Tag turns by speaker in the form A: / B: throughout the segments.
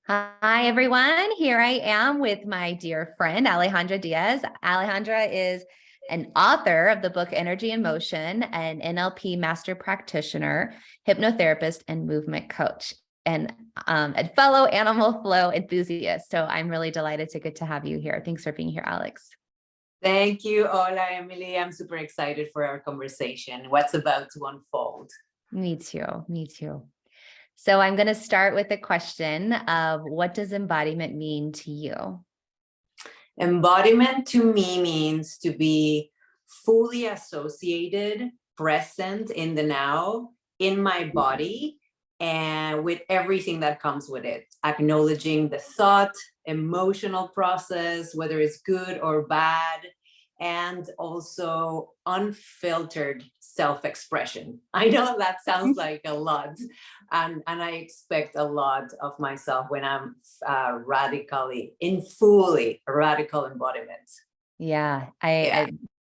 A: Hi, everyone. Here I am with my dear friend, Alejandra Diaz. Alejandra is an author of the book Energy in Motion, an NLP Master Practitioner, hypnotherapist, and movement coach, and a fellow animal flow enthusiast. So I'm really delighted to get to have you here. Thanks for being here, Alex.
B: Thank you, Hola, Emily. I'm super excited for our conversation. What's about to unfold?
A: Me too. Me too. So I'm going to start with a question of what does embodiment mean to you?
B: Embodiment to me means to be fully associated, present in the now, in my body, and with everything that comes with it. Acknowledging the thought, emotional process, whether it's good or bad, and also unfiltered self-expression. I know that sounds like a lot, and I expect a lot of myself when I'm radically in fully radical embodiment.
A: Yeah,
B: Yeah.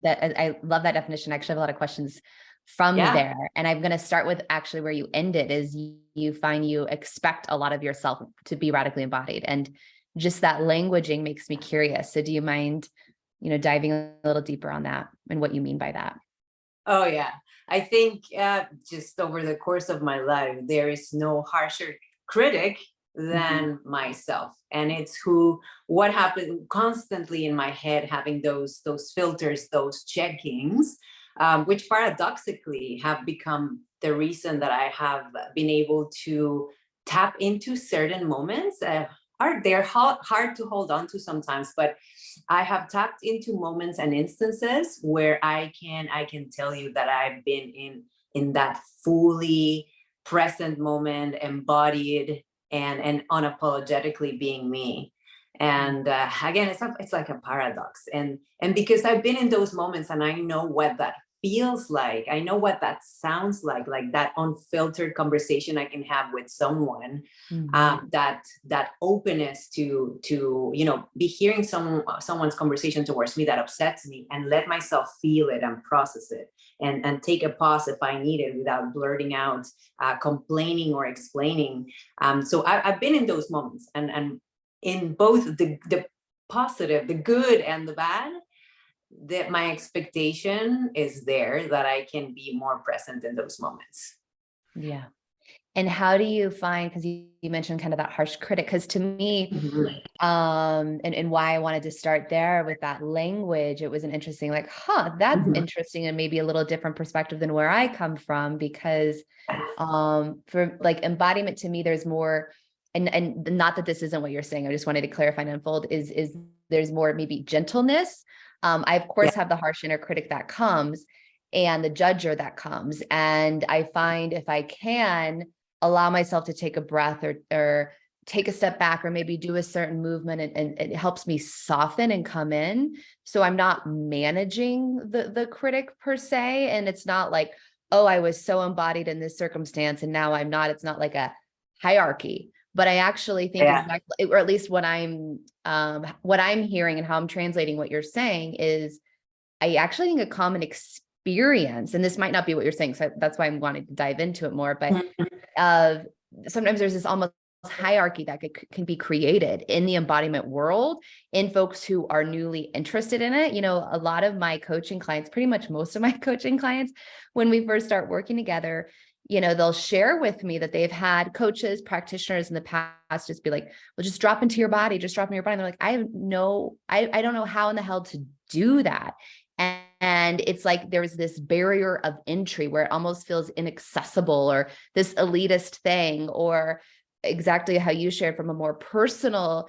A: I love that definition. I actually have a lot of questions from
B: Yeah.
A: there. And I'm going to start with actually where you ended is you find you expect a lot of yourself to be radically embodied. And just that languaging makes me curious. So do you mind, diving a little deeper on that and what you mean by that?
B: Oh, yeah. I think just over the course of my life, there is no harsher critic
A: Mhm.
B: than myself. And it's what happened constantly in my head, having those filters, those checkings, which paradoxically have become the reason that I have been able to tap into certain moments. They're hard to hold on to sometimes, but I have tapped into moments and instances where I can tell you that I've been in that fully present moment, embodied and unapologetically being me. And again, it's like a paradox, and because I've been in those moments and I know what that feels like, I know what that sounds like that unfiltered conversation I can have with someone,
A: Mhm.
B: that openness to be hearing someone's conversation towards me that upsets me and let myself feel it and process it, and take a pause if I need it without blurting out, complaining or explaining. So I've been in those moments, and in both the positive, the good and the bad, that my expectation is there that I can be more present in those moments.
A: Yeah. And how do you find, because you mentioned kind of that harsh critic, because to me,
B: Mhm.
A: and why I wanted to start there with that language, it was an interesting, like, that's
B: Mhm.
A: interesting and maybe a little different perspective than where I come from, because for like embodiment to me, there's more, and not that this isn't what you're saying, I just wanted to clarify and unfold, is there's more maybe gentleness. I of
B: Yeah.
A: course have the harsh inner critic that comes and the judger that comes. And I find if I can allow myself to take a breath or take a step back or maybe do a certain movement, and it helps me soften and come in. So I'm not managing the critic per se. And it's not like, oh, I was so embodied in this circumstance and now I'm not. It's not like a hierarchy, but I actually think
B: Yeah.
A: exactly, or at least what I'm hearing and how I'm translating what you're saying is, I actually think a common experience, and this might not be what you're saying, so that's why I'm wanting to dive into it more, but
B: Mhm.
A: of sometimes there's this almost hierarchy that can be created in the embodiment world in folks who are newly interested in it. A lot of my coaching clients, pretty much most of my coaching clients, when we first start working together, they'll share with me that they've had coaches, practitioners in the past just be like, well, just drop into your body, just drop in your body. And they're like, I don't know how in the hell to do that. And it's like there's this barrier of entry where it almost feels inaccessible or this elitist thing, or exactly how you shared from a more personal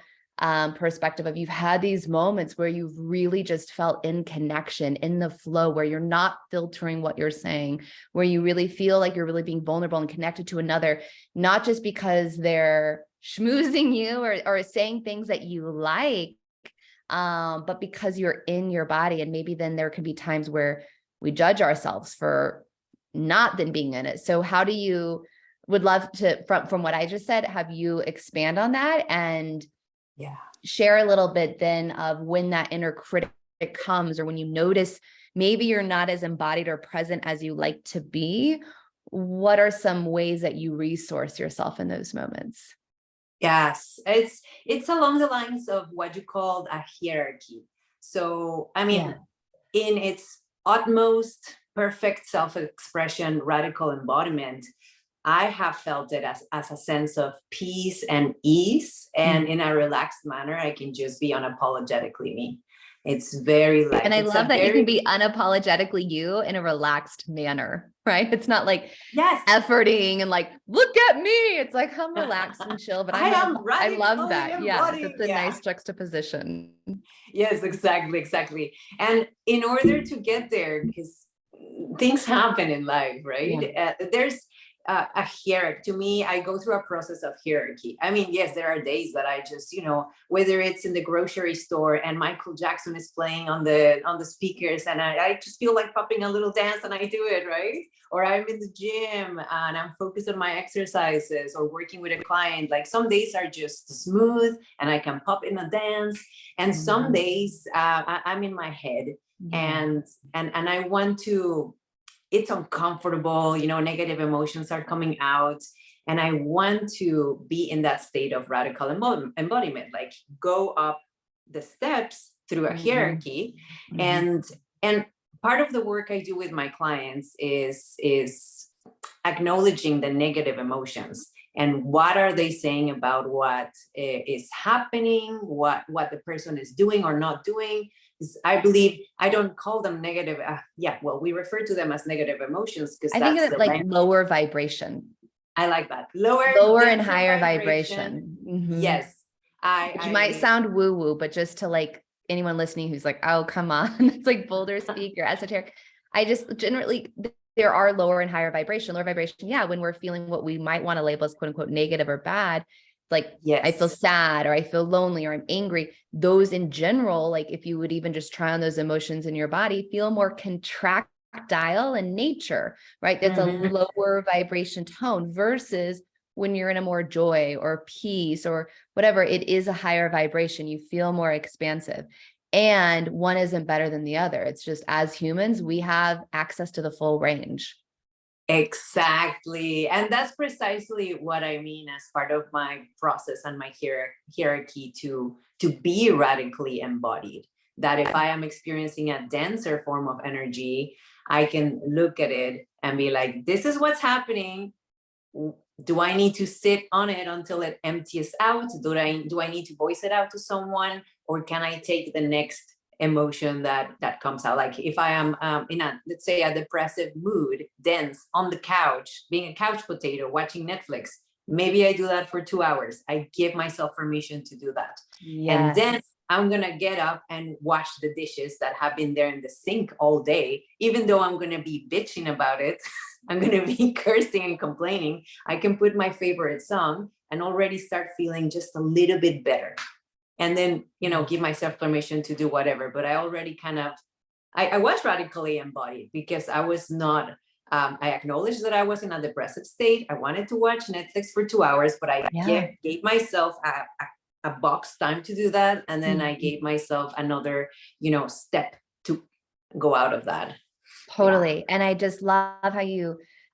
A: perspective of you've had these moments where you've really just felt in connection, in the flow, where you're not filtering what you're saying, where you really feel like you're really being vulnerable and connected to another, not just because they're schmoozing you or saying things that you like, but because you're in your body. And maybe then there can be times where we judge ourselves for not then being in it. So how do you, would love to, from what I just said, have you expand on that and
B: Yeah.
A: share a little bit then of when that inner critic comes, or when you notice maybe you're not as embodied or present as you like to be, what are some ways that you resource yourself in those moments?
B: Yes, it's along the lines of what you called a hierarchy. So, I mean,
A: Yeah.
B: in its utmost perfect self-expression, radical embodiment, I have felt it as a sense of peace and ease. And in a relaxed manner, I can just be unapologetically me. It's very
A: And
B: light.
A: I
B: It's a
A: love that you can
B: very,
A: be unapologetically you in a relaxed manner, right? It's not like
B: yes,
A: efforting and like, look at me. It's like, I'm relaxed and chill, but
B: I am
A: I love
B: radically
A: that. Yeah.
B: embodied.
A: That's a
B: Yeah.
A: nice juxtaposition.
B: Yes, exactly, exactly. And in order to get there, because things happen in life,
A: Yeah.
B: right? There's a hierarchy. To me, I go through a process of hierarchy. I mean, yes, there are days that I just, whether it's in the grocery store and Michael Jackson is playing on the speakers, and I just feel like popping a little dance, and I do it, right? Or I'm in the gym and I'm focused on my exercises or working with a client. Like some days are just smooth and I can pop in a dance, and some days I'm in my head,
A: Yeah.
B: and I want to, it's uncomfortable, negative emotions are coming out, and I want to be in that state of radical embodiment, like go up the steps through a hierarchy. And part of the work I do with my clients is acknowledging the negative emotions and what are they saying about what is happening, what the person is doing or not doing. I believe I don't call them negative. Yeah, well, we refer to them as negative emotions because
A: I think
B: that's
A: of it
B: the
A: like
B: language.
A: lower vibration,
B: I like that.
A: lower and
B: Denser
A: higher
B: vibration.
A: vibration.
B: Yes.
A: Which might
B: I
A: sound woo woo, but just to like anyone listening who's like, oh, come on, it's like Boulder speak or esoteric. I just generally, there are lower and higher vibration, lower vibration. Yeah. When we're feeling what we might want to label as quote unquote negative or bad, like I feel
B: yes.
A: sad or I feel lonely or I'm angry. Those in general, like if you would even just try on those emotions in your body, feel more contractile in nature, right? That's a
B: Mhm.
A: lower vibration tone versus when you're in a more joy or peace or whatever, it is a higher vibration. You feel more expansive. And one isn't better than the other. It's just as humans, we have access to the full range.
B: Exactly. And that's precisely what I mean as part of my process and my hierarchy to be radically embodied. That if I am experiencing a denser form of energy, I can look at it and be like, this is what's happening. Do I need to sit on it until it empties out? Do I need to voice it out to someone, or can I take the next emotion that comes out? Like if I am in a, let's say, a depressive mood, dense on the couch, being a couch potato, watching Netflix. Maybe I do that for 2 hours. I give myself permission to do that, and
A: Yes.
B: then I'm gonna get up and wash the dishes that have been there in the sink all day, even though I'm gonna be bitching about it. I'm going to be cursing and complaining. I can put my favorite song and already start feeling just a little bit better. And then, give myself permission to do whatever. But I already I was radically embodied because I was not, I acknowledged that I was in a depressive state. I wanted to watch Netflix for 2 hours, but I
A: Yeah.
B: gave myself a box time to do that. And then I gave myself another, step to go out of that. Yeah.
A: Totally. And I just love how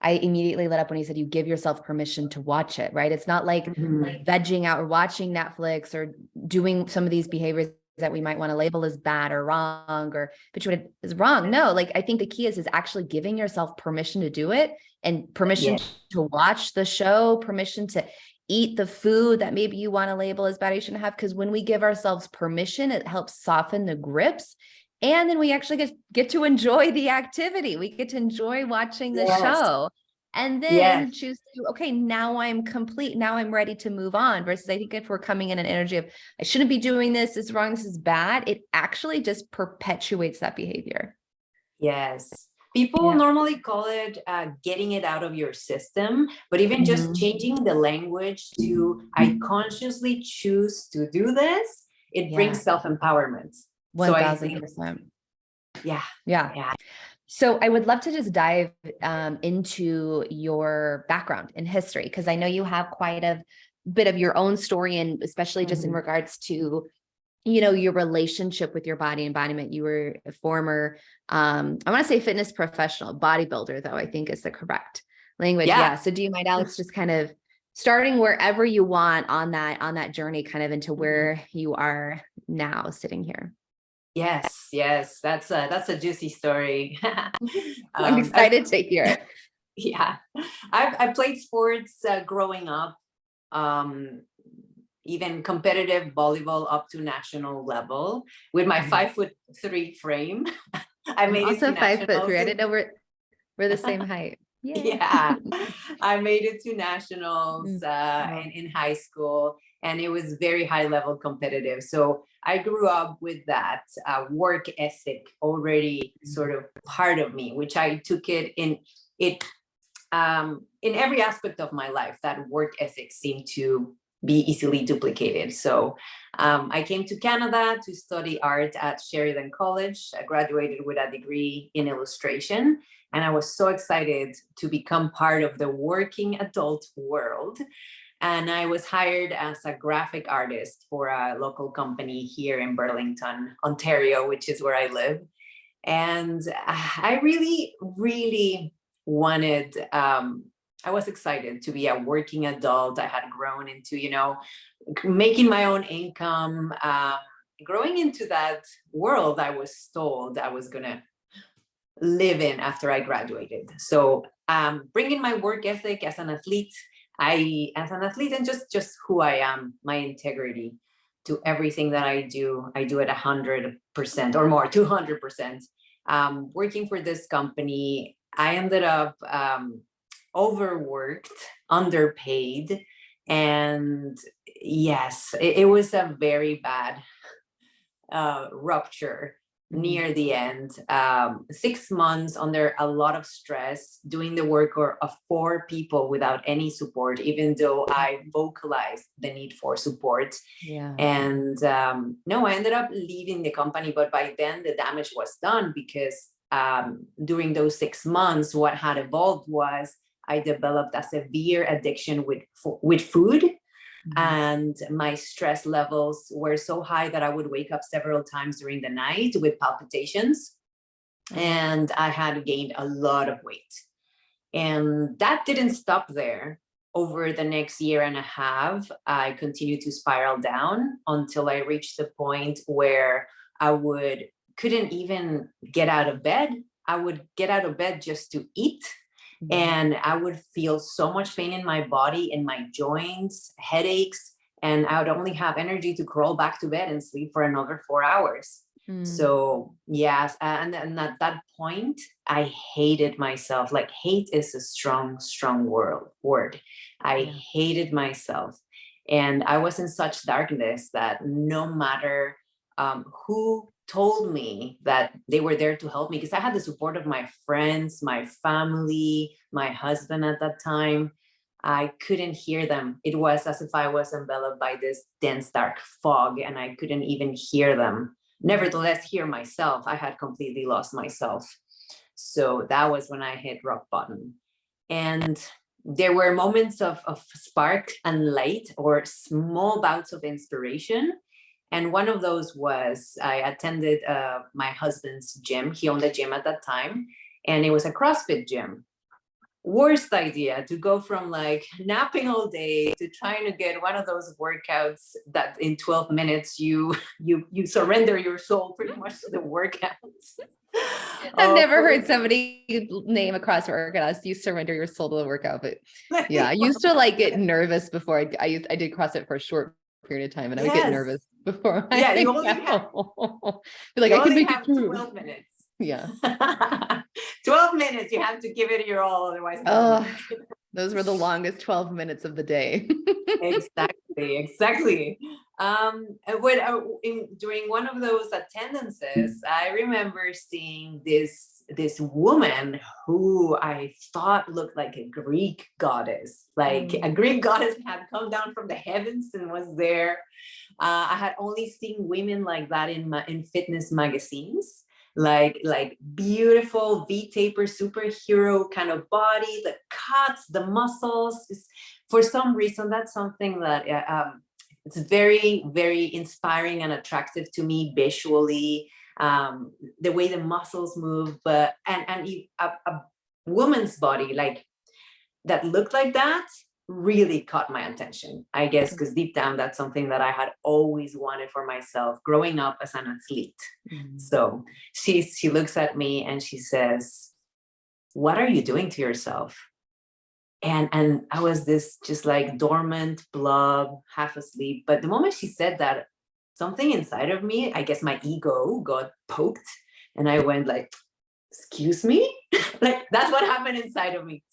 A: I immediately lit up when you said you give yourself permission to watch it, right? It's not like
B: Mhm.
A: vegging out or watching Netflix or doing some of these behaviors that we might want to label as bad or wrong or which is wrong. No, like I think the key is actually giving yourself permission to do it and permission
B: Yeah.
A: to watch the show, permission to eat the food that maybe you want to label as bad you shouldn't have. Because when we give ourselves permission, it helps soften the grips. And then we actually get to enjoy the activity. We get to enjoy watching the
B: Yes.
A: show and then
B: Yes.
A: choose to, okay, now I'm complete. Now I'm ready to move on. Versus I think if we're coming in an energy of, I shouldn't be doing this, it's wrong, this is bad, it actually just perpetuates that behavior.
B: Yes. People
A: Yeah.
B: normally call it getting it out of your system, but even just changing the language to I consciously choose to do this, it
A: Yeah.
B: brings self-empowerment. So I think,
A: 1000%.
B: yeah,
A: Yeah.
B: yeah.
A: So I would love to just dive into your background in history, because I know you have quite a bit of your own story, and especially just in
B: Mhm.
A: regards to, your relationship with your body embodiment. You were a former, I want to say fitness professional, bodybuilder, though I think is the correct language.
B: Yeah.
A: Yeah. So do you mind, Alex, just kind of starting wherever you want on that journey, kind of into where you are now sitting here.
B: Yes, that's a juicy story.
A: I'm excited to hear it.
B: Yeah, I played sports growing up, even competitive volleyball up to national level with my 5'3" frame. I
A: I'm
B: made it
A: also
B: to
A: 5'3". I
B: nationals.
A: didn't know we're the same height.
B: Yeah, I made it to nationals
A: Wow.
B: in high school, and it was very high level competitive. So I grew up with that work ethic already sort of part of me, which I took it in every aspect of my life. That work ethic seemed to be easily duplicated. So I came to Canada to study art at Sheridan College. I graduated with a degree in illustration, and I was so excited to become part of the working adult world. And I was hired as a graphic artist for a local company here in Burlington, Ontario, which is where I live. And I really, really wanted, I was excited to be a working adult. I had grown into, making my own income, growing into that world I was told I was going to live in after I graduated. So bringing my work ethic as an athlete, and just who I am, my integrity to everything that I do it 100% or more, 200%. Working for this company, I ended up overworked, underpaid, and yes, it was a very bad rupture near the end. 6 months under a lot of stress, doing the work of 4 people without any support, even though I vocalized the need for support.
A: Yeah.
B: And no, I ended up leaving the company, but by then the damage was done, because during those 6 months, what had evolved was I developed a severe addiction with food. And my stress levels were so high that I would wake up several times during the night with palpitations. And I had gained a lot of weight. And that didn't stop there. Over the next year and a half, I continued to spiral down until I reached the point where I couldn't even get out of bed. I would get out of bed just to eat. And I would feel so much pain in my body, in my joints, headaches, and I would only have energy to crawl back to bed and sleep for another 4 hours. So yes, and at that point, I hated myself. Like, hate is a strong word. I hated myself. And I was in such darkness that no matter who told me that they were there to help me, because I had the support of my friends, my family, my husband at that time, I couldn't hear them. It was as if I was enveloped by this dense, dark fog, and I couldn't even hear them. Nevertheless, hear myself. I had completely lost myself. So that was when I hit rock bottom. And there were moments of spark and light, or small bouts of inspiration. And one of those was I attended my husband's gym. He owned a gym at that time, and it was a CrossFit gym. Worst idea to go from like napping all day to trying to get one of those workouts that in 12 minutes you surrender your soul pretty much to the workouts.
A: I've never heard somebody name a CrossFit workout as you surrender your soul to the workout, but yeah, I used to like get nervous before I did CrossFit for a short period of time, and I would get nervous before.
B: You only have,
A: like, I can make it through
B: 12 minutes.
A: Yeah.
B: 12 minutes, you have to give it your all, otherwise
A: those were the longest 12 minutes of the day.
B: Exactly. During one of those attendances, I remember seeing this woman who I thought looked like a Greek goddess, like a Greek goddess had come down from the heavens and was there. I had only seen women like that in fitness magazines, like beautiful V-taper superhero kind of body, the cuts, the muscles. For some reason, that's something that it's very, very inspiring and attractive to me visually. The way the muscles move, and a woman's body like that looked like that really caught my attention, I guess, because deep down, that's something that I had always wanted for myself growing up as an athlete.
A: Mm-hmm.
B: So she looks at me and she says, what are you doing to yourself? And I was this just like dormant blob, half asleep. But the moment she said that, something inside of me, I guess my ego got poked, and I went like, excuse me? Like, that's what happened inside of me.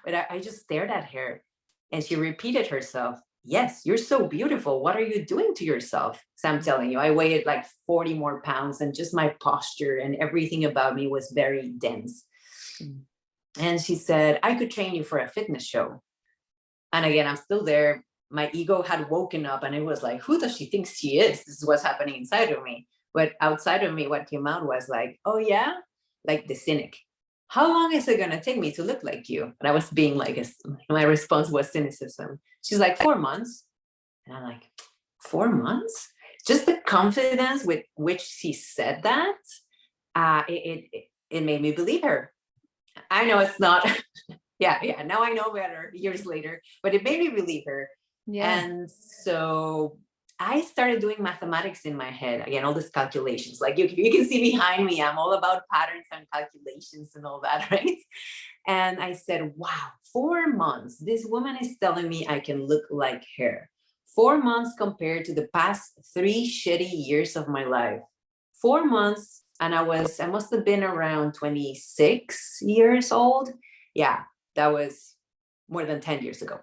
B: But I just stared at her, and she repeated herself, yes, you're so beautiful. What are you doing to yourself? So I'm telling you, I weighed like 40 more pounds, and just my posture and everything about me was very dense. And she said, I could train you for a fitness show. And again, I'm still there. My ego had woken up, and it was like, who does she think she is? This is what's happening inside of me. But outside of me, what came out was like, oh yeah, like the cynic. How long is it going to take me to look like you? And I was being like, my response was cynicism. She's like, 4 months. And I'm like, 4 months? Just the confidence with which she said that, it made me believe her. I know it's not, yeah, now I know better years later, but it made me believe her.
A: Yeah.
B: And so I started doing mathematics in my head. Again, all these calculations, like you can see behind me, I'm all about patterns and calculations and all that, right? And I said, wow, 4 months. This woman is telling me I can look like her. 4 months compared to the past 3 shitty years of my life. 4 months. And I must have been around 26 years old. Yeah, that was more than 10 years ago.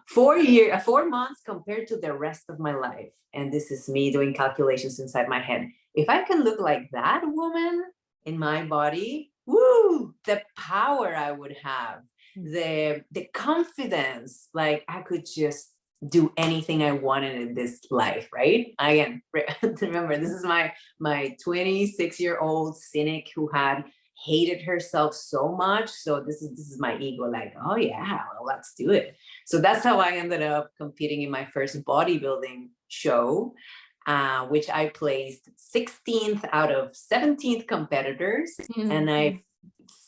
B: 4 months compared to the rest of my life. And this is me doing calculations inside my head. If I can look like that woman in my body, woo, the power I would have, the confidence, like I could just do anything I wanted in this life, right? Again, remember, this is my 26-year-old cynic who had hated herself so much. So this is my ego, like, oh yeah, well, let's do it. So that's how I ended up competing in my first bodybuilding show, which I placed 16th out of 17th competitors. Mm-hmm. And I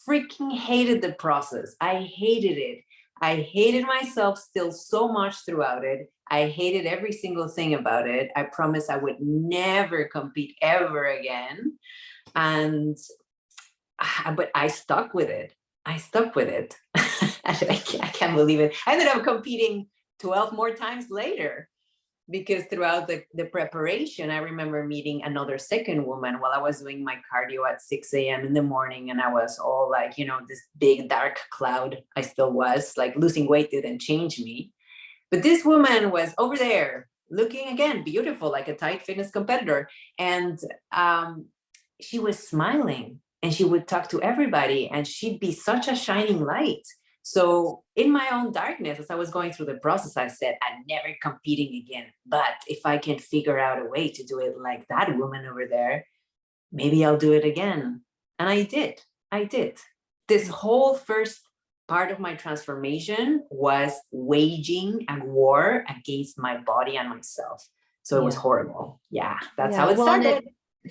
B: freaking hated the process. I hated it. I hated myself still so much throughout it. I hated every single thing about it. I promised I would never compete ever again. But I stuck with it. I can't believe it. I ended up competing 12 more times later, because throughout the preparation, I remember meeting another second woman while I was doing my cardio at 6 a.m. in the morning. And I was all like, this big dark cloud. I still was like, losing weight didn't change me. But this woman was over there looking, again, beautiful, like a tight fitness competitor. And she was smiling, and she would talk to everybody, and she'd be such a shining light. So in my own darkness, as I was going through the process, I said, I'm never competing again. But if I can figure out a way to do it like that woman over there, maybe I'll do it again. And I did. This whole first part of my transformation was waging a war against my body and myself. So it was horrible. Yeah, that's how it started.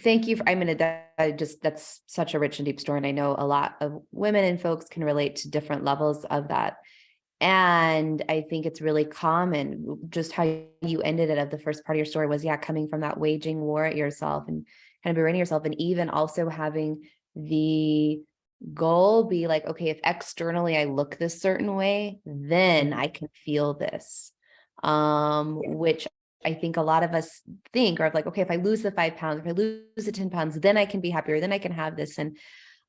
A: Thank you. That's such a rich and deep story. And I know a lot of women and folks can relate to different levels of that. And I think it's really common, just how you ended it, of the first part of your story was, coming from that waging war at yourself and kind of berating yourself, and even also having the goal be like, okay, if externally I look this certain way, then I can feel this, which I think a lot of us think are like, okay, if I lose the 5 pounds, if I lose the 10 pounds, then I can be happier, then I can have this. And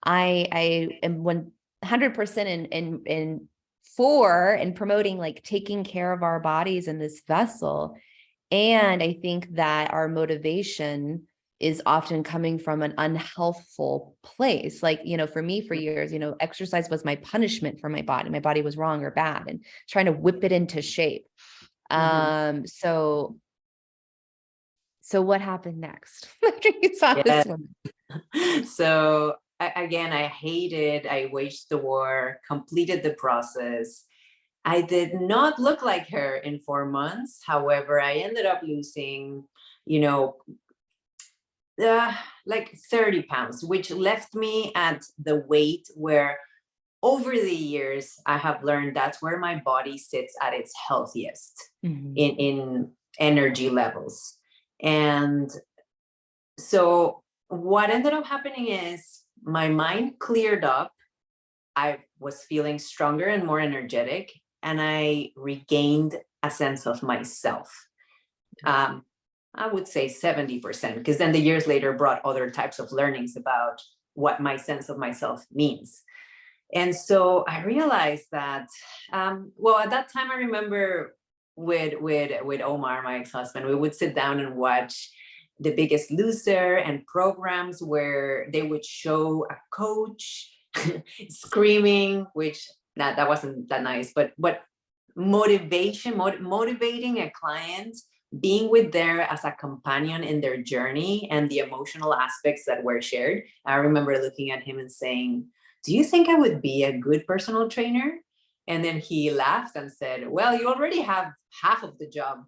A: I am 100% in promoting, like, taking care of our bodies in this vessel. And I think that our motivation is often coming from an unhealthful place. Like, for me, for years, exercise was my punishment for my body. My body was wrong or bad, and trying to whip it into shape. So what happened next after you saw this one?
B: So again, I waged the war, completed the process. I did not look like her in 4 months. However, I ended up losing, like 30 pounds, which left me at the weight where over the years, I have learned that's where my body sits at its healthiest in energy levels. And so what ended up happening is my mind cleared up. I was feeling stronger and more energetic, and I regained a sense of myself. I would say 70%, because then the years later brought other types of learnings about what my sense of myself means. And so I realized that, well, at that time, I remember with Omar, my ex-husband, we would sit down and watch The Biggest Loser and programs where they would show a coach screaming, which that wasn't that nice, but motivating a client, being with there as a companion in their journey and the emotional aspects that were shared. I remember looking at him and saying, do you think I would be a good personal trainer? And then he laughed and said, well, you already have half of the job,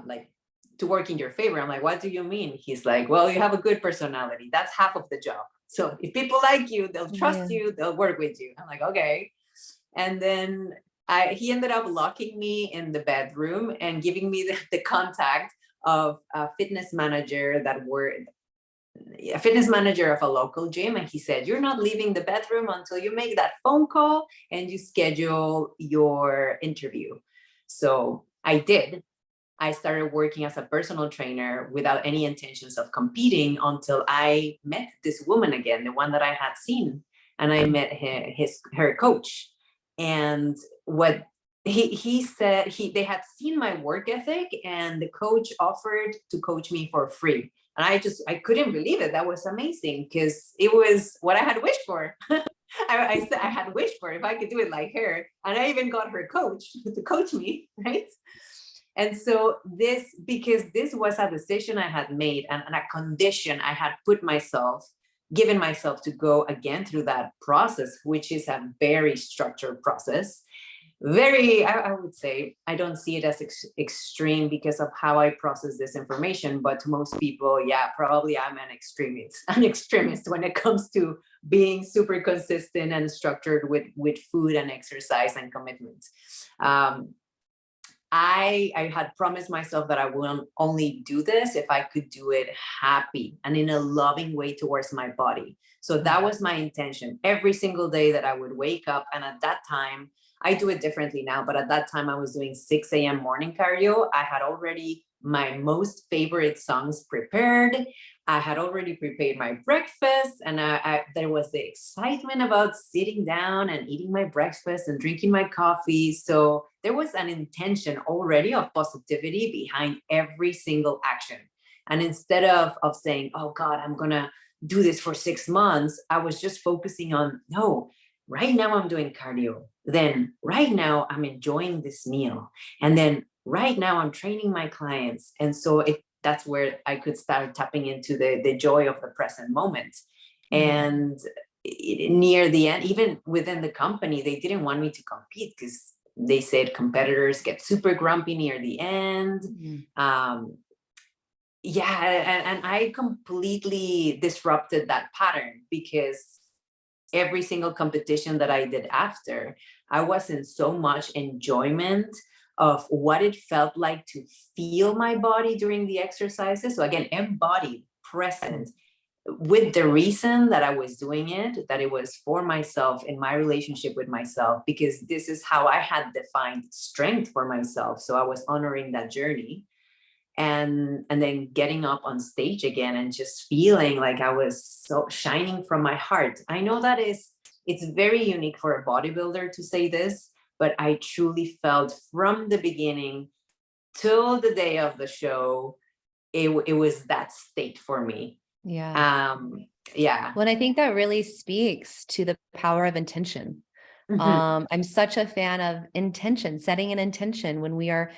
B: like to work in your favor. I'm like, what do you mean? He's like, well, you have a good personality. That's half of the job. So if people like you, they'll trust you, they'll work with you. I'm like, okay. And then he ended up locking me in the bedroom and giving me the contact of a fitness manager of a local gym. And he said, you're not leaving the bedroom until you make that phone call and you schedule your interview. So I did. I started working as a personal trainer without any intentions of competing until I met this woman again, the one that I had seen. And I met her coach. And what he said, they had seen my work ethic, and the coach offered to coach me for free. And I couldn't believe it. That was amazing, because it was what I had wished for. I said I had wished for, if I could do it like her. And I even got her coach to coach me, right? And so because this was a decision I had made and a condition I had given myself to go again through that process, which is a very structured process. I would say, I don't see it as extreme because of how I process this information, but to most people, yeah, probably I'm an extremist when it comes to being super consistent and structured with food and exercise and commitment. I had promised myself that I will only do this if I could do it happy and in a loving way towards my body. So that was my intention. Every single day that I would wake up, and at that time, I do it differently now, but at that time I was doing 6 a.m. morning cardio. I had already my most favorite songs prepared. I had already prepared my breakfast, and there was the excitement about sitting down and eating my breakfast and drinking my coffee. So there was an intention already of positivity behind every single action. And instead of saying, oh God, I'm going to do this for 6 months, I was just focusing on, no, right now I'm doing cardio. Then right now I'm enjoying this meal. And then right now I'm training my clients. And so that's where I could start tapping into the joy of the present moment. And near the end, even within the company, they didn't want me to compete because they said competitors get super grumpy near the end. And I completely disrupted that pattern, because every single competition that I did after, I was in so much enjoyment of what it felt like to feel my body during the exercises. So again, embodied, present, with the reason that I was doing it, that it was for myself, in my relationship with myself, because this is how I had defined strength for myself. So I was honoring that journey. And then getting up on stage again and just feeling like I was so shining from my heart. I know that it's very unique for a bodybuilder to say this, but I truly felt from the beginning till the day of the show, it was that state for me.
A: Yeah. Well, I think that really speaks to the power of intention. I'm such a fan of intention, setting an intention when we are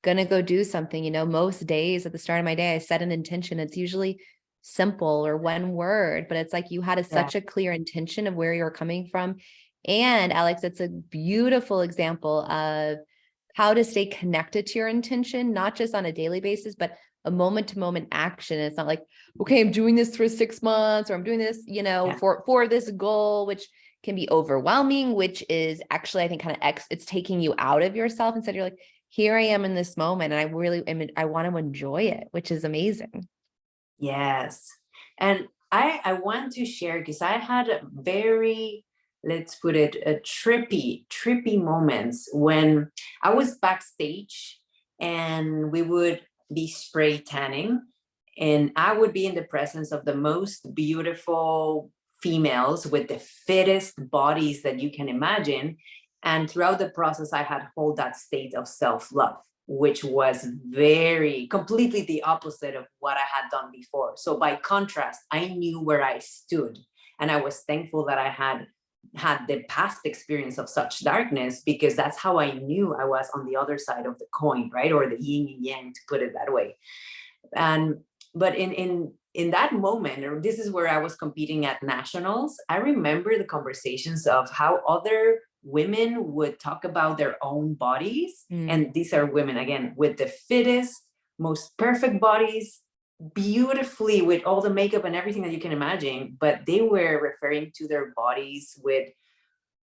A: going to go do something. Most days at the start of my day, I set an intention. It's usually simple or one word, but it's like you had such a clear intention of where you're coming from. And Alex, it's a beautiful example of how to stay connected to your intention, not just on a daily basis, but a moment to moment action. It's not like, okay, I'm doing this for 6 months, or I'm doing this, for this goal, which can be overwhelming, which is actually, I think, kind of it's taking you out of yourself. Instead, you're like, here I am in this moment, and I want to enjoy it, which is amazing.
B: Yes. And I want to share, because I had a very, let's put it, a trippy moments when I was backstage and we would be spray tanning, and I would be in the presence of the most beautiful females with the fittest bodies that you can imagine. And throughout the process, I had hold that state of self-love, which was very completely the opposite of what I had done before. So by contrast, I knew where I stood, and I was thankful that I had the past experience of such darkness, because that's how I knew I was on the other side of the coin, right? Or the yin and yang, to put it that way. And but in that moment, or this is where I was competing at nationals, I remember the conversations of how other women would talk about their own bodies. And these are women, again, with the fittest, most perfect bodies, beautifully, with all the makeup and everything that you can imagine, but they were referring to their bodies with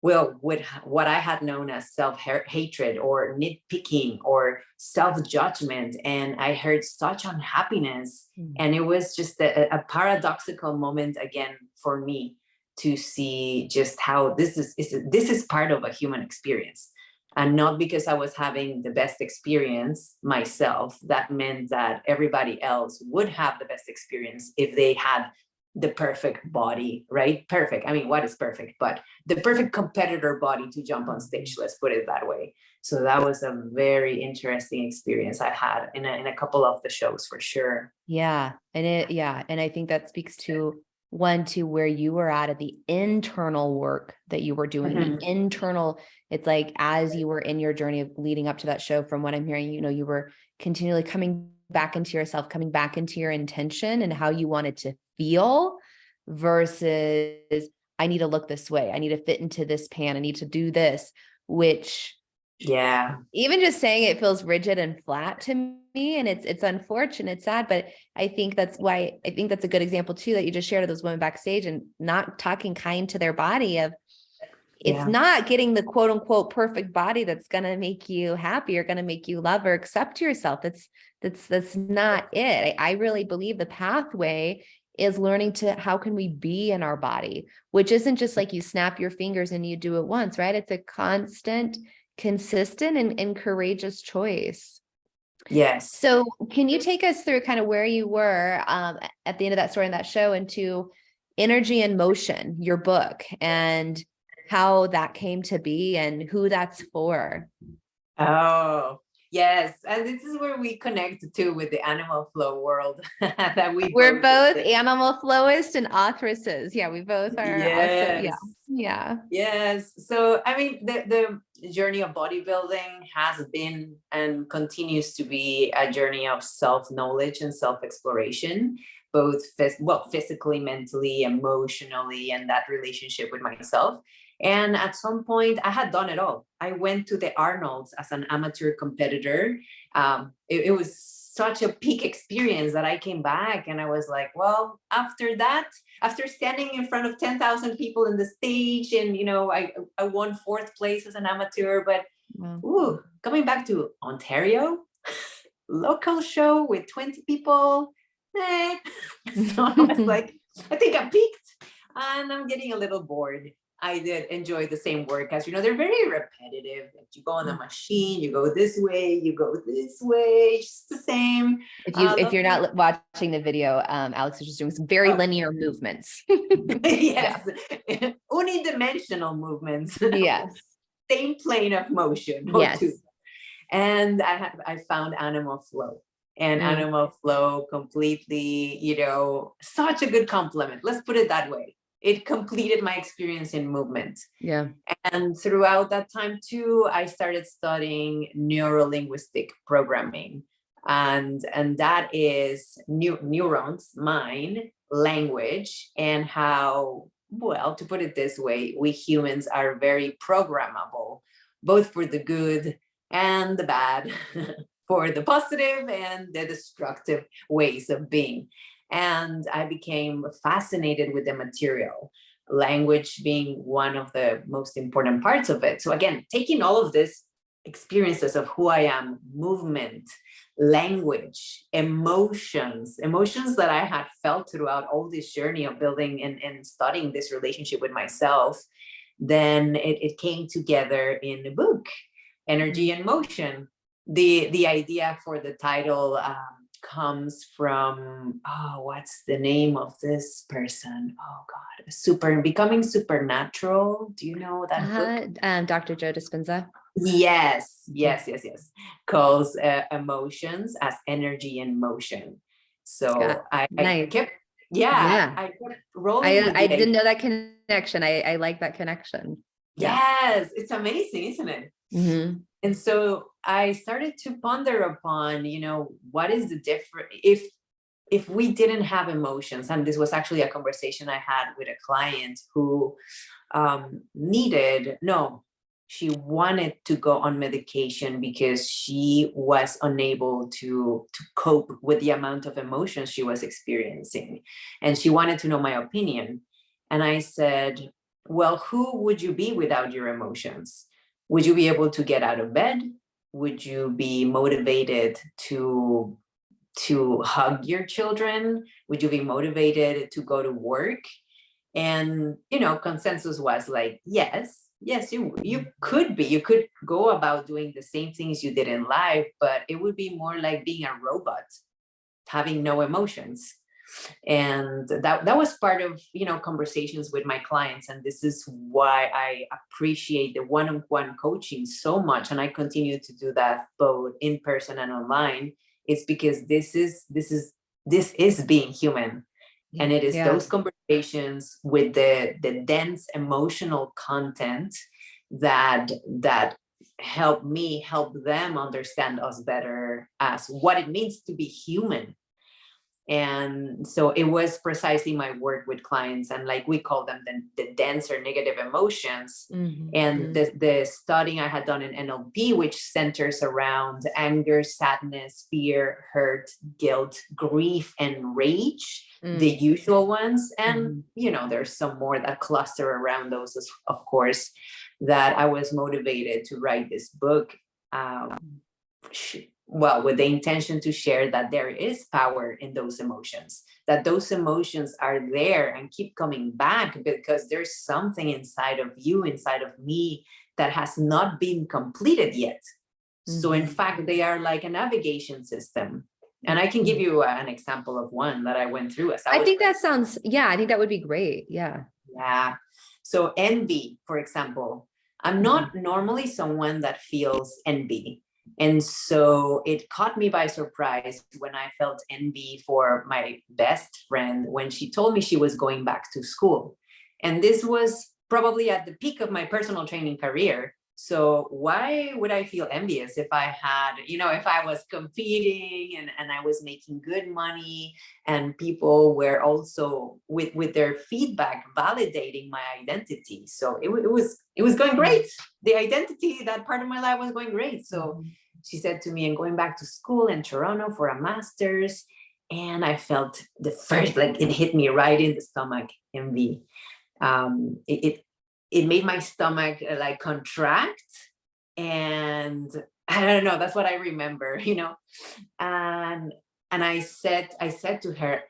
B: what I had known as self-hatred or nitpicking or self-judgment. And I heard such unhappiness. And it was just a paradoxical moment again for me to see just how this is part of a human experience. And not because I was having the best experience myself, that meant that everybody else would have the best experience if they had the perfect body, right? Perfect. I mean, what is perfect? But the perfect competitor body to jump on stage, let's put it that way. So that was a very interesting experience I had in a couple of the shows, for sure.
A: Yeah. And I think that speaks to where you were at the internal work that you were doing, the internal, it's like, as you were in your journey of leading up to that show, from what I'm hearing, you were continually coming back into yourself, coming back into your intention and how you wanted to feel, versus I need to look this way, I need to fit into this pan, I need to do this, which,
B: yeah,
A: even just saying it feels rigid and flat to me. And it's unfortunate, it's sad, but I think that's why, I think that's a good example too, that you just shared of those women backstage and not talking kind to their body. Of it's not getting the quote unquote perfect body that's going to make you happy or going to make you love or accept yourself. That's not it. I really believe the pathway is learning to, how can we be in our body, which isn't just like you snap your fingers and you do it once, right? It's a constant, consistent and courageous choice.
B: Yes.
A: So can you take us through kind of where you were at the end of that story in that show, into Energy in Motion, your book, and how that came to be and who that's for?
B: Oh, yes. And this is where we connect too with the animal flow world that
A: we're both animal flowists and authoresses. Yeah, we both are.
B: Yes.
A: Also, yeah.
B: Yes. So, I mean, the journey of bodybuilding has been and continues to be a journey of self-knowledge and self-exploration, both physically, mentally, emotionally, and that relationship with myself. And at some point, I had done it all. I went to the Arnolds as an amateur competitor. It was such a peak experience that I came back and I was like, well, after that, after standing in front of 10,000 people in the stage, and I won 4th place as an amateur, but coming back to Ontario, local show with 20 people, so I was like, I think I peaked and I'm getting a little bored. I did enjoy the same workouts. They're very repetitive. Like, you go on the machine, you go this way, just the same.
A: If you're not watching the video, Alex is just doing some very linear movements.
B: Yes, unidimensional movements.
A: Yes,
B: same plane of motion.
A: Yes,
B: and I found animal flow. And animal flow completely, such a good complement. Let's put it that way. It completed my experience in movement.
A: Yeah.
B: And throughout that time too, I started studying neuro-linguistic programming. And that is neurons, mind, language, and how, well, to put it this way, we humans are very programmable, both for the good and the bad, for the positive and the destructive ways of being. And I became fascinated with the material. language being one of the most important parts of it. So again, taking all of this experiences of who I am, movement, language, emotions that I had felt throughout all this journey of building and studying this relationship with myself, then it came together in the book, Energy and Motion. The idea for the title comes from, what's the name of this person? Oh God, Becoming Supernatural. Do you know that book?
A: Dr. Joe Dispenza.
B: Yes. Calls emotions as energy and motion. So I kept, I kept rolling.
A: I didn't know that connection. I like that connection.
B: Yes, it's amazing, isn't it?
A: Mm-hmm.
B: And so I started to ponder upon, what is the difference if we didn't have emotions. And this was actually a conversation I had with a client who she wanted to go on medication because she was unable to cope with the amount of emotions she was experiencing. And she wanted to know my opinion. And I said, well, who would you be without your emotions? Would you be able to get out of bed? Would you be motivated to hug your children? Would you be motivated to go to work? And, consensus was like, yes, you could be. You could go about doing the same things you did in life, but it would be more like being a robot, having no emotions. And that was part of, conversations with my clients. And this is why I appreciate the one-on-one coaching so much. And I continue to do that both in person and online. It's because this is being human. And it is those conversations with the dense emotional content that help them understand us better as what it means to be human. And so it was precisely my work with clients, and like we call them the denser negative emotions. Mm-hmm. And the studying I had done in NLP, which centers around anger, sadness, fear, hurt, guilt, grief, and rage, the usual ones. And, there's some more that cluster around those, of course, that I was motivated to write this book. With the intention to share that there is power in those emotions, that those emotions are there and keep coming back because there's something inside of you, inside of me, that has not been completed yet. Mm-hmm. So in fact, they are like a navigation system. And I can give you an example of one that I went through.
A: I think that would be great. Yeah.
B: Yeah. So envy, for example, I'm not normally someone that feels envy. And so it caught me by surprise when I felt envy for my best friend when she told me she was going back to school. And this was probably at the peak of my personal training career. So why would I feel envious if I had, if I was competing and I was making good money and people were also with their feedback validating my identity. So it was going great. The identity, that part of my life was going great. So she said to me, I'm going back to school in Toronto for a master's. And I felt the first, it hit me right in the stomach, envy. It made my stomach contract, and I don't know, that's what I remember, and I said to her,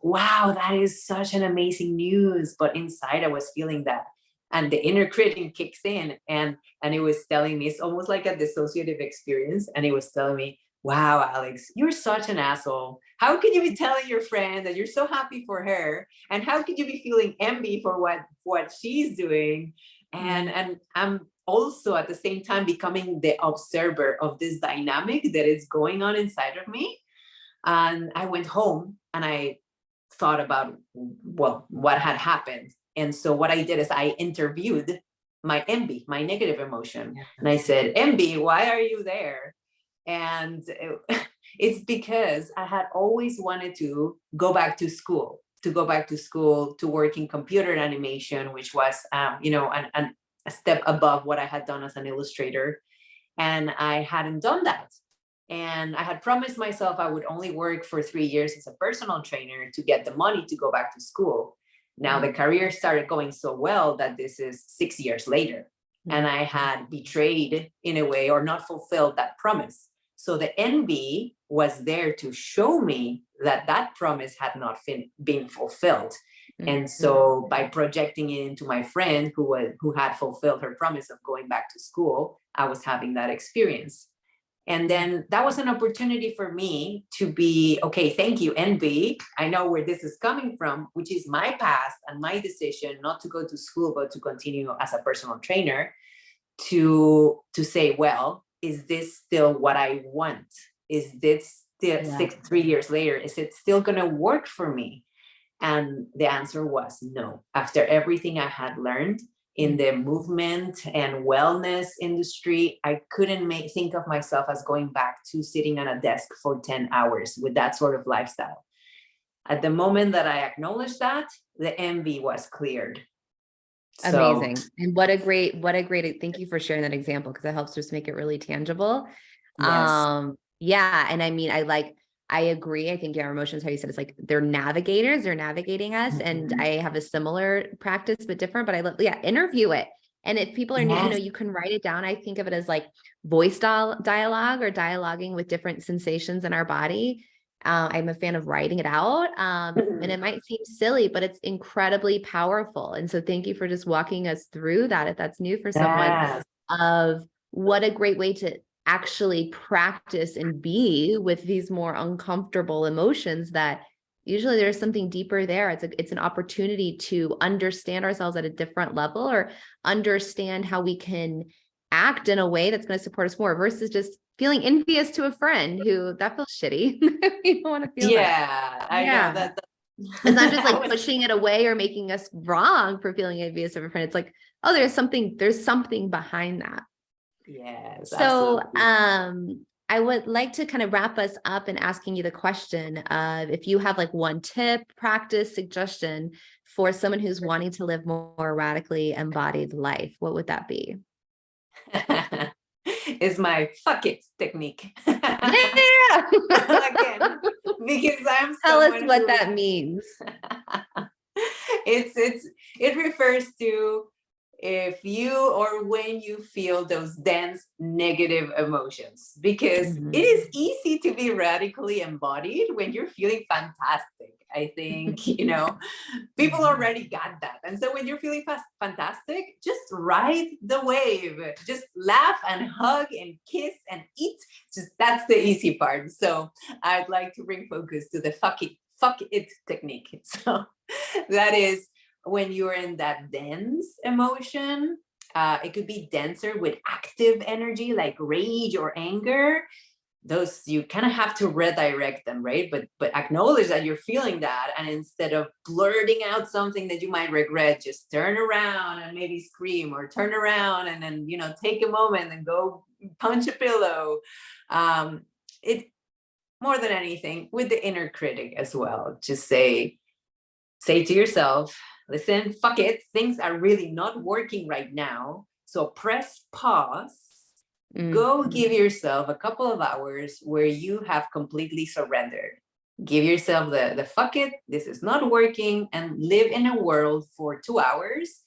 B: wow, that is such an amazing news. But inside I was feeling that, and the inner critic kicks in, and it was telling me, it's almost like a dissociative experience. And it was telling me, wow, Alex, you're such an asshole. How can you be telling your friend that you're so happy for her? And how could you be feeling envy for what she's doing? And I'm also at the same time becoming the observer of this dynamic that is going on inside of me. And I went home and I thought about, what had happened. And so what I did is I interviewed my envy, my negative emotion. And I said, envy, why are you there? And it's because I had always wanted to go back to school, to work in computer animation, which was, a step above what I had done as an illustrator. And I hadn't done that. And I had promised myself I would only work for 3 years as a personal trainer to get the money to go back to school. Now the career started going so well that this is 6 years later. And I had betrayed in a way or not fulfilled that promise. So the envy was there to show me that that promise had not been fulfilled. And so by projecting it into my friend who had fulfilled her promise of going back to school, I was having that experience. And then that was an opportunity for me to be, okay, thank you, envy. I know where this is coming from, which is my past and my decision not to go to school, but to continue as a personal trainer, to say, well, is this still what I want? Is this still 3 years later? Is it still going to work for me? And the answer was no. After everything I had learned in the movement and wellness industry, I couldn't think of myself as going back to sitting on a desk for 10 hours with that sort of lifestyle. At the moment that I acknowledged that, the envy was cleared.
A: Amazing. And what a great, thank you for sharing that example, because it helps just make it really tangible.
B: Yes.
A: Yeah. And I mean, I agree. I think our emotions, how you said, it's like they're navigators, they're navigating us. And I have a similar practice, but different, but I love, interview it. And if people are new, you can write it down. I think of it as like voice dialogue or dialoguing with different sensations in our body. I'm a fan of writing it out. And it might seem silly, but it's incredibly powerful. And so thank you for just walking us through that. If that's new for someone, of what a great way to actually practice and be with these more uncomfortable emotions, that usually there's something deeper there. It's an opportunity to understand ourselves at a different level, or understand how we can act in a way that's going to support us more, versus just feeling envious to a friend that feels shitty. You don't want to feel that.
B: I know that.
A: It's not just like pushing it away or making us wrong for feeling envious of a friend. It's like, oh, there's something behind that.
B: Yes.
A: So, I would like to kind of wrap us up in asking you the question of, if you have like one tip, practice, suggestion for someone who's wanting to live more radically embodied life, what would that be?
B: Is my fuck it technique.
A: Yeah.
B: Again, because I'm
A: Tell us what that means.
B: It refers to if you or when you feel those dense negative emotions, because it is easy to be radically embodied when you're feeling fantastic. I think, people already got that. And so when you're feeling fantastic, just ride the wave, just laugh and hug and kiss and eat. That's the easy part. So I'd like to bring focus to the fuck it technique. So that is when you're in that dense emotion. It could be denser with active energy like rage or anger. Those, you kind of have to redirect them, right? But acknowledge that you're feeling that, and instead of blurting out something that you might regret, just turn around and maybe scream, or turn around and then take a moment and go punch a pillow. It, more than anything, with the inner critic as well, just say to yourself, listen, fuck it, things are really not working right now, so press pause. Go give yourself a couple of hours where you have completely surrendered. Give yourself the fuck it, this is not working, and live in a world for 2 hours.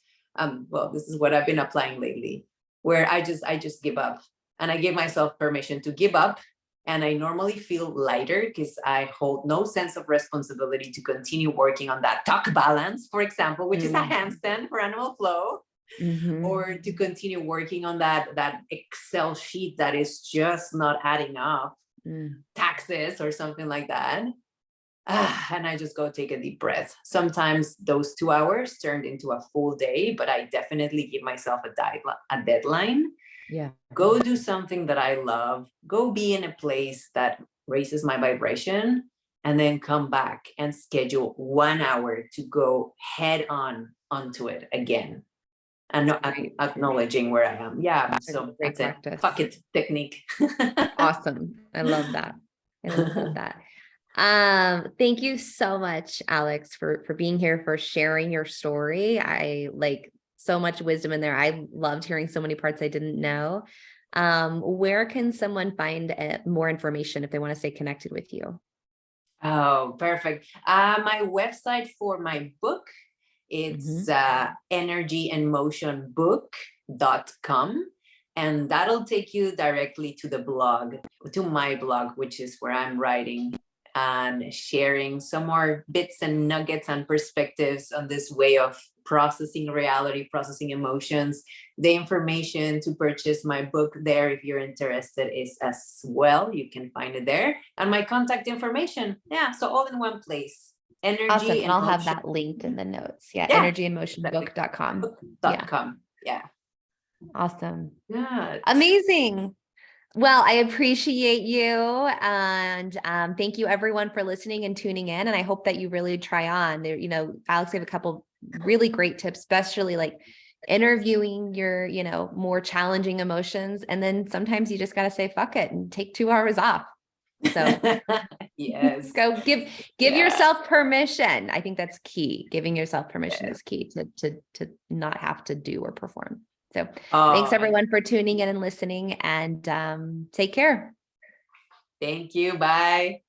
B: Well, this is what I've been applying lately, where I just give up, and I give myself permission to give up. And I normally feel lighter because I hold no sense of responsibility to continue working on that talk balance, for example, which is a handstand for animal flow. Or to continue working on that Excel sheet that is just not adding up, taxes or something like that. And I just go take a deep breath. Sometimes those 2 hours turned into a full day, but I definitely give myself a deadline. Yeah. Go do something that I love. Go be in a place that raises my vibration, and then come back and schedule 1 hour to go head onto it again. And acknowledging where I am. Yeah. So that's it. Fuck it technique.
A: Awesome. I love that. I love that. Thank you so much, Alex, for being here, for sharing your story. I like so much wisdom in there. I loved hearing so many parts I didn't know. Where can someone find more information if they want to stay connected with you?
B: Oh, perfect. My website for my book It's energyandmotionbook.com. And that'll take you directly to the blog, to my blog, which is where I'm writing and sharing some more bits and nuggets and perspectives on this way of processing reality, processing emotions. The information to purchase my book there, if you're interested, is as well. You can find it there. And my contact information. Yeah, so all in one place. Energy
A: Awesome. And I'll have
B: motion.
A: that linked in the notes. Yeah.
B: Yeah.
A: Energyandmotionbook.com.
B: .com. Yeah.
A: Awesome.
B: Good.
A: Amazing. Well, I appreciate you. And thank you everyone for listening and tuning in. And I hope that you really try on there. You know, Alex gave a couple really great tips, especially like interviewing your, you know, more challenging emotions. And then sometimes you just got to say, fuck it and take 2 hours off. So
B: yes.
A: go give yourself permission. I think that's key. Giving yourself permission is key to not have to do or perform. So thanks everyone for tuning in and listening, and take care.
B: Thank you. Bye.